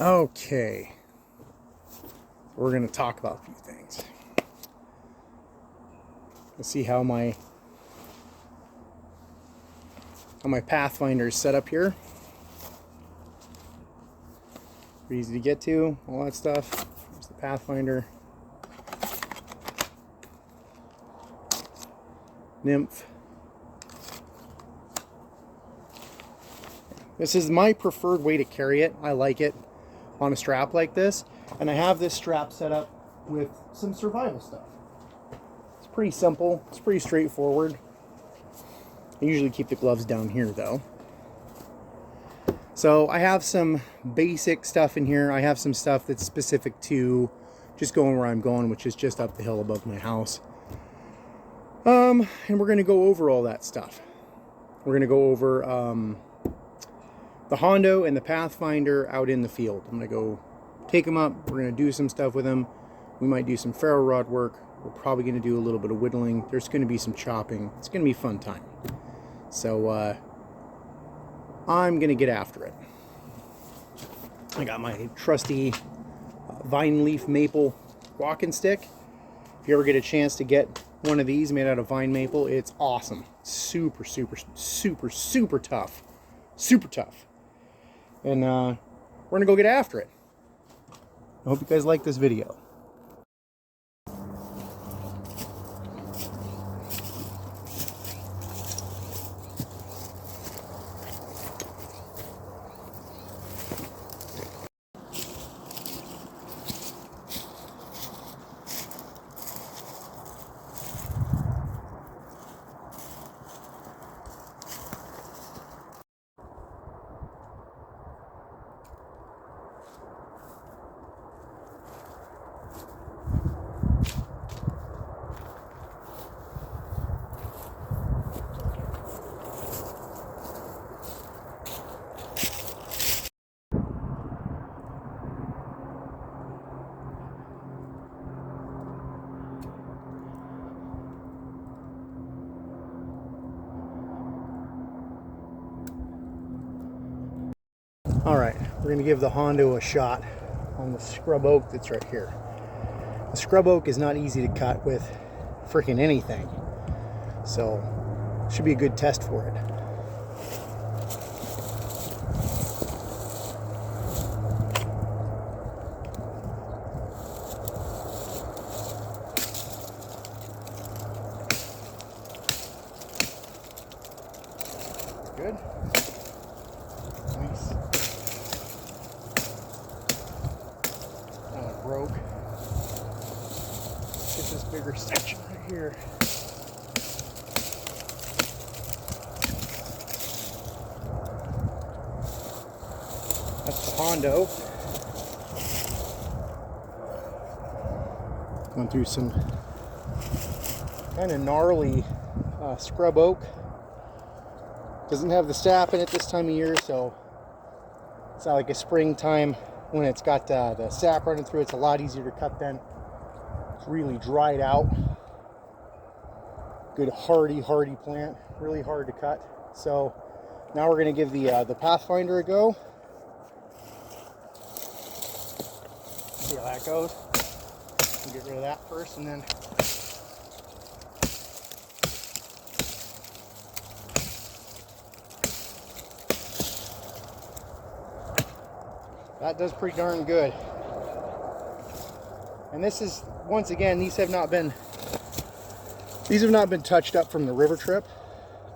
Okay, we're going to talk about a few things. Let's see how my Pathfinder is set up here. Pretty easy to get to, all that stuff. There's the Pathfinder. Nymph. This is my preferred way to carry it. I like it on a strap like this. And I have this strap set up with some survival stuff. It's pretty simple. It's pretty straightforward. I usually keep the gloves down here though. So I have some basic stuff in here. I have some stuff that's specific to just going where I'm going, which is just up the hill above my house. And we're going to go over all that stuff. We're going to go over the Hondo and the Pathfinder out in the field. I'm going to go take them up. We're going to do some stuff with them. We might do some ferro rod work. We're probably going to do a little bit of whittling. There's going to be some chopping. It's going to be a fun time. So I'm going to get after it. I got my trusty vine leaf maple walking stick. If you ever get a chance to get one of these made out of vine maple, it's awesome. Super, super, super, super tough. Super tough. And we're going to go get after it. I hope you guys like this video. Alright, we're going to give the Hondo a shot on the scrub oak that's right here. The scrub oak is not easy to cut with freaking anything, so should be a good test for it. Good. Nice. That one broke. Get this bigger section right here. That's the Hondo. Going through some kind of gnarly scrub oak. Doesn't have the sap in it this time of year, so it's not like a springtime when it's got the sap running through. It's a lot easier to cut then. It's really dried out. Good hardy plant. Really hard to cut. So now we're going to give the Pathfinder a go. See how that goes. We'll get rid of that first, and then that does pretty darn good. And this is, once again, these have not been touched up from the river trip.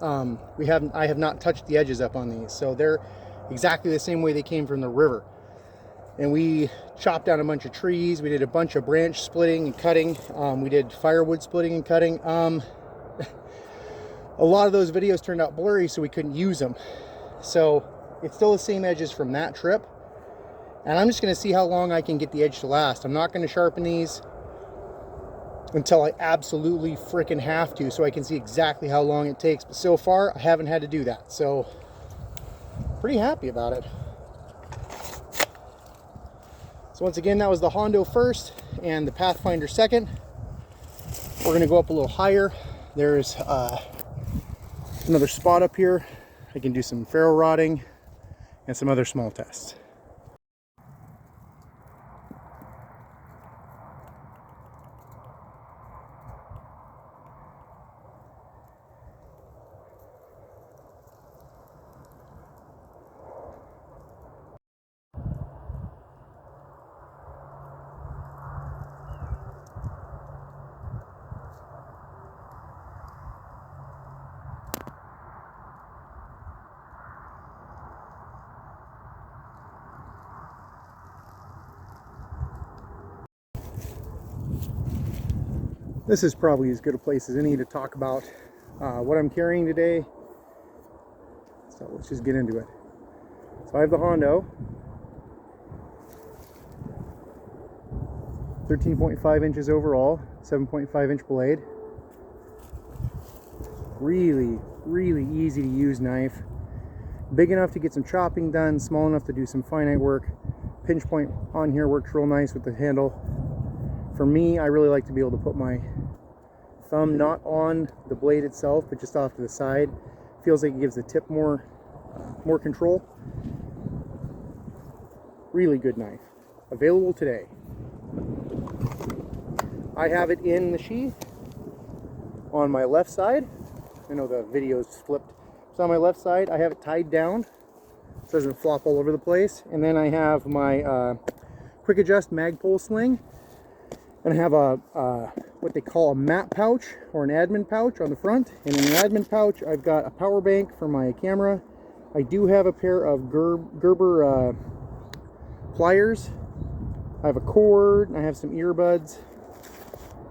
I have not touched the edges up on these, so they're exactly the same way they came from the river. And we chopped down a bunch of trees. We did a bunch of branch splitting and cutting. We did firewood splitting and cutting. A lot of those videos turned out blurry, so we couldn't use them. So it's still the same edges from that trip. And I'm just going to see how long I can get the edge to last. I'm not going to sharpen these until I absolutely freaking have to, so I can see exactly how long it takes. But so far, I haven't had to do that. So, pretty happy about it. So once again, that was the Hondo first and the Pathfinder second. We're going to go up a little higher. There's another spot up here. I can do some ferro rodding and some other small tests. This is probably as good a place as any to talk about what I'm carrying today. So let's just get into it. So I have the Hondo, 13.5 inches overall, 7.5 inch blade. Really, really easy to use knife. Big enough to get some chopping done, small enough to do some finite work. Pinch point on here works real nice with the handle. For me, I really like to be able to put my thumb not on the blade itself, but just off to the side. Feels like it gives the tip more control. Really good knife. Available today. I have it in the sheath on my left side. I know the video's flipped. So on my left side, I have it tied down so it doesn't flop all over the place. And then I have my quick adjust Magpul sling. And I have a what they call a map pouch or an admin pouch on the front. And in the admin pouch, I've got a power bank for my camera. I do have a pair of Gerber pliers. I have a cord, and I have some earbuds.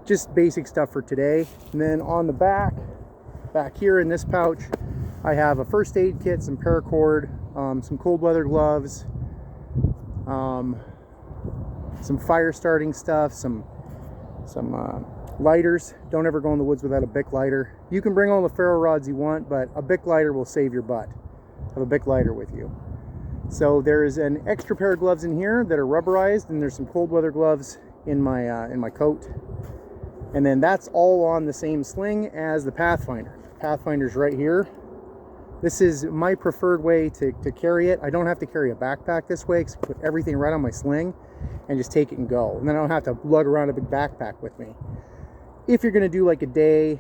Just basic stuff for today. And then on the back here in this pouch, I have a first aid kit, some paracord, some cold weather gloves, some fire starting stuff, some lighters. Don't ever go in the woods without a Bic lighter. You can bring all the ferro rods you want, but a Bic lighter will save your butt. Have a Bic lighter with you. So there's an extra pair of gloves in here that are rubberized, and there's some cold weather gloves in my coat. And then that's all on the same sling as the Pathfinder. Pathfinder's right here. This is my preferred way to carry it. I don't have to carry a backpack this way because I put everything right on my sling and just take it and go. And then I don't have to lug around a big backpack with me. If you're going to do like a day,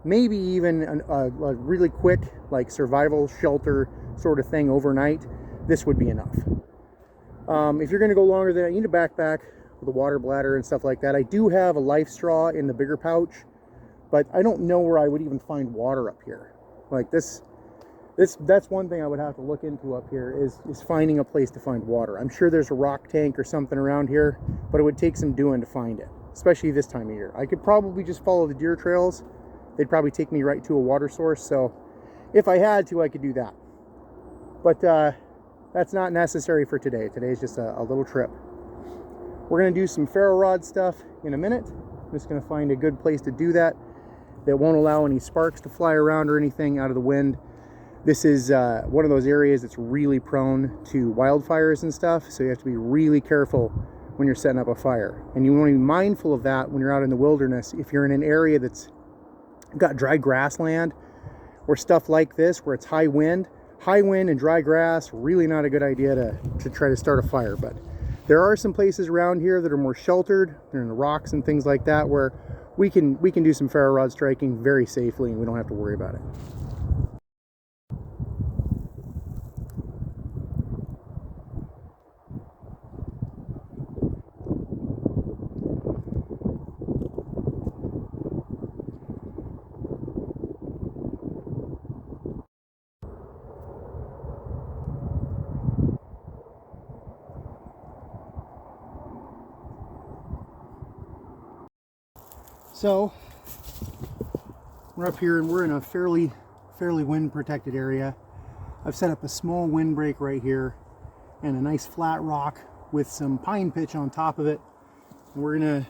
maybe even a really quick like survival shelter sort of thing overnight, this would be enough. If you're going to go longer than that, you need a backpack with a water bladder and stuff like that. I do have a life straw in the bigger pouch, but I don't know where I would even find water up here. Like that's one thing I would have to look into up here is finding a place to find water. I'm sure there's a rock tank or something around here, but it would take some doing to find it, especially this time of year. I could probably just follow the deer trails. They'd probably take me right to a water source, so if I had to, I could do that. But that's not necessary for today. Today's just a little trip. We're going to do some ferro rod stuff in a minute. I'm just going to find a good place to do that won't allow any sparks to fly around or anything out of the wind. This is one of those areas that's really prone to wildfires and stuff, so you have to be really careful when you're setting up a fire. And you want to be mindful of that when you're out in the wilderness. If you're in an area that's got dry grassland or stuff like this where it's high wind and dry grass, really not a good idea to try to start a fire. But there are some places around here that are more sheltered. They're in the rocks and things like that where we can do some ferro rod striking very safely and we don't have to worry about it. So we're up here and we're in a fairly wind protected area. I've set up a small windbreak right here and a nice flat rock with some pine pitch on top of it. And we're gonna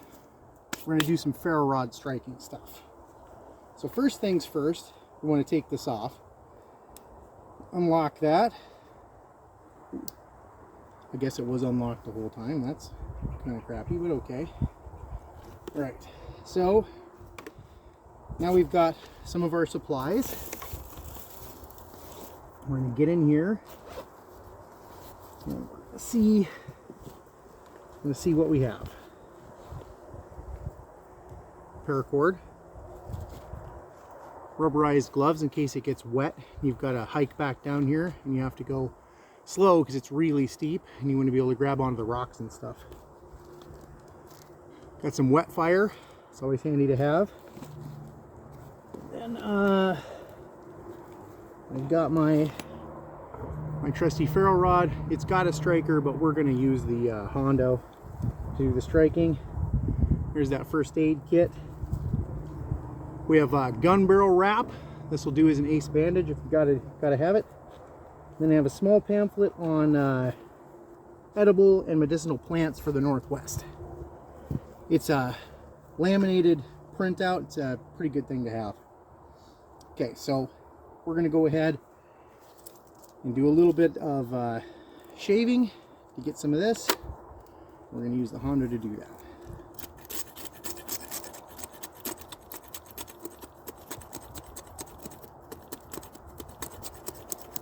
do some ferro rod striking stuff. So first things first, we want to take this off. Unlock that. I guess it was unlocked the whole time. That's kind of crappy, but okay. All right. So now we've got some of our supplies. We're going to get in here and we're going to see what we have. Paracord, rubberized gloves in case it gets wet. You've got to hike back down here and you have to go slow because it's really steep and you want to be able to grab onto the rocks and stuff. Got some wet fire. It's always handy to have. Then I've got my trusty ferro rod. It's got a striker, but we're going to use the Hondo to do the striking. Here's that first aid kit. We have a gun barrel wrap. This will do as an ace bandage if you gotta have it. Then I have a small pamphlet on edible and medicinal plants for the Northwest. It's a laminated printout. It's a pretty good thing to have. Okay, so we're gonna go ahead and do a little bit of shaving to get some of this. We're gonna use the Hondo to do that.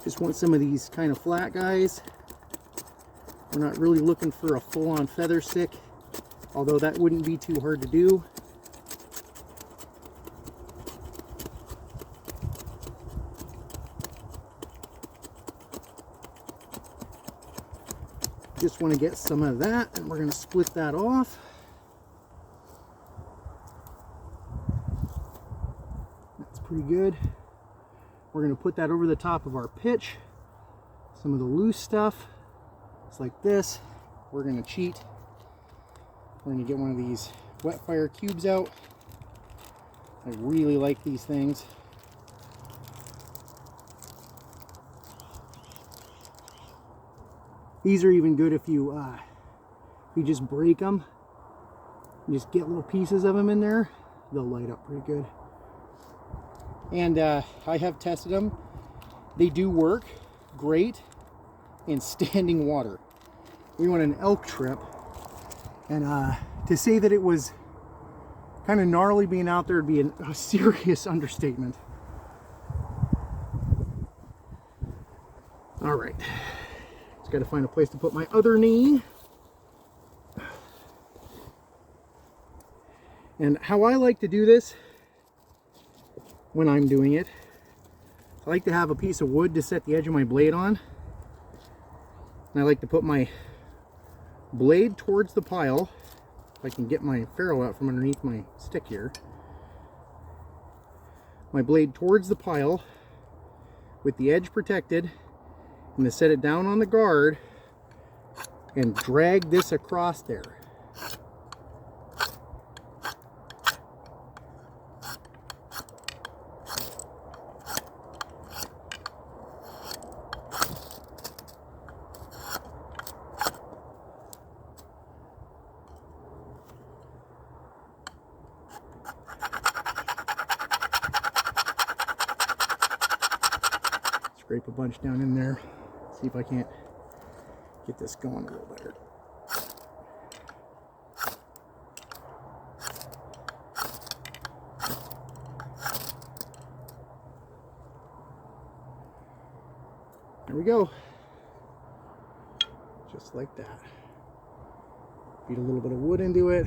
Just want some of these kind of flat guys. We're not really looking for a full-on feather stick, although that wouldn't be too hard to do. Just want to get some of that, and we're going to split that off. That's pretty good. We're going to put that over the top of our pitch. Some of the loose stuff, it's like this. We're going to cheat. We're going to get one of these wet fire cubes out. I really like these things. These are even good if you just break them. You just get little pieces of them in there. They'll light up pretty good. And I have tested them. They do work great in standing water. We went on an elk trip, and to say that it was kind of gnarly being out there would be a serious understatement. All right, just got to find a place to put my other knee. And how I like to do this when I'm doing it, I like to have a piece of wood to set the edge of my blade on. And I like to put my blade towards the pile. If I can get my ferro out from underneath my stick here. My blade towards the pile with the edge protected, and to set it down on the guard and drag this across there. Scrape a bunch down in there. See if I can't get this going a little better. There we go. Just like that. Beat a little bit of wood into it.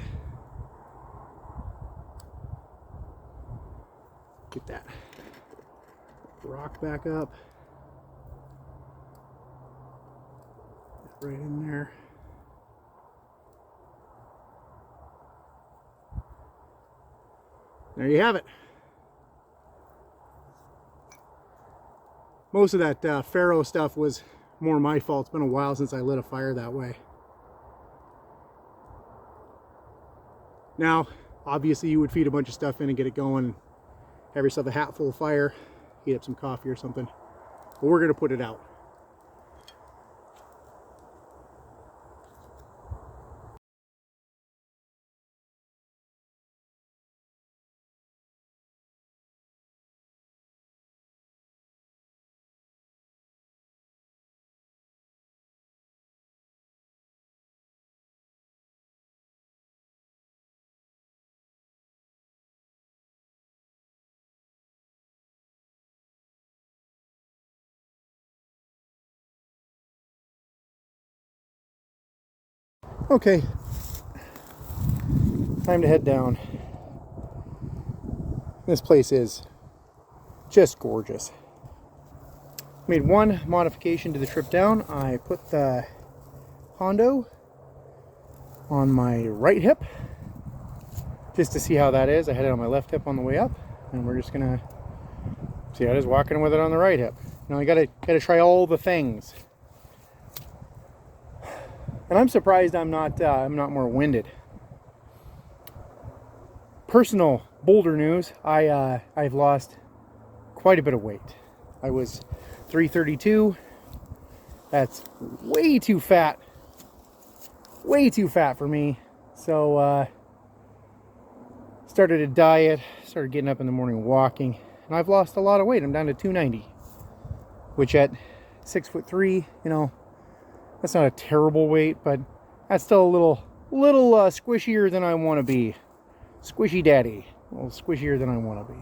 Get that rock back up. Right in there. There you have it. Most of that ferro stuff was more my fault. It's been a while since I lit a fire that way. Now, obviously you would feed a bunch of stuff in and get it going. Have yourself a hat full of fire, heat up some coffee or something. But we're going to put it out. Okay, time to head down. This place is just gorgeous. Made one modification to the trip down. I put the Hondo on my right hip just to see how that is. I had it on my left hip on the way up, and we're just gonna see how it is walking with it on the right hip. You know, I gotta try all the things. And I'm surprised I'm not more winded. Personal Boulder news. I've lost quite a bit of weight. I was 332. That's way too fat. Way too fat for me. So started a diet, started getting up in the morning walking, and I've lost a lot of weight. I'm down to 290, which at 6'3", you know, that's not a terrible weight, but that's still a little squishier than I want to be. Squishy daddy. A little squishier than I want to be.